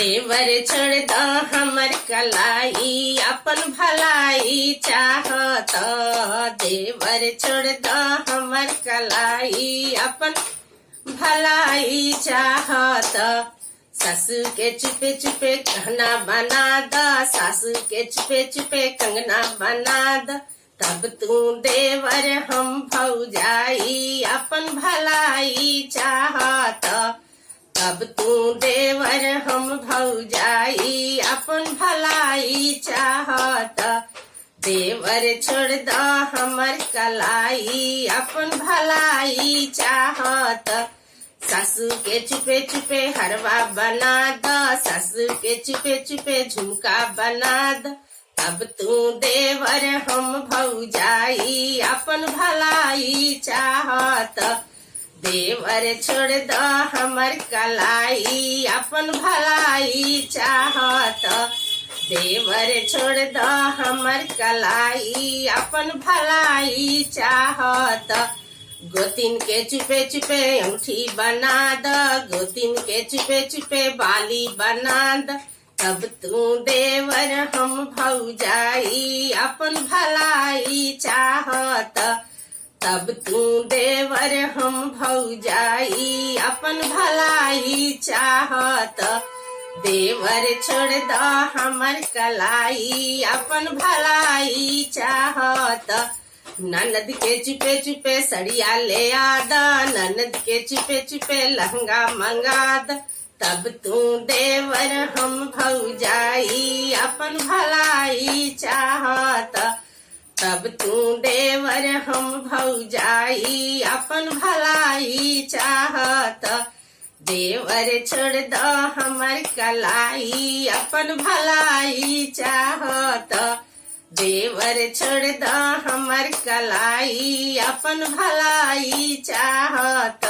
देवर छोड़ दो हमर कलाई अपन भलाई चाहत। देवर छोड़ दो हमर कलाई अपन भलाई चाहत। सासू के चुपे चुपे गहना बना द, सासू के चुपे चुपे कंगना बना द। तब तू देवर हम भौजाई अपन भलाई चाहत। तब तू देवर हम भौजाई अपन भलाई चाहत। देवर छोड़ द हमर कलाई अपन भलाई चाहत। सासू के चुपे चुपे हरवा बना द, सासू के चुपे चुपे झुमका बना द। तब तू देवर हम भौजाई अपन भलाई चाहत। देवर छोड़ द हमर कलाई अपन भलाई चाहत। देवर छोड़ द हमर कलाई अपन भलाई चाहत। गोतिन के चुपे चुपे अंगूठी बना द, गोतिन के चुपे चुपे बाली बना द। तब तू देवर हम भौजाई अपन भलाई चाहत। तब तू देवर हम भौजाई अपन भलाई चाहत। देवर छोड़ द हमर कलाई अपन भलाई चाहत। ननद के चुपे चुपे सड़िया ले आ द, ननद के चुपे चुपे लहंगा मंगा द। तब तू देवर हम भौजाई अपन भलाई चाहत। तब तू देवर हम भौजाई अपन भलाई चाहत। देवर छोड़ द हमर कलाई अपन भलाई चाहत। देवर छोड़ द हमर कलाई अपन भलाई चाहत।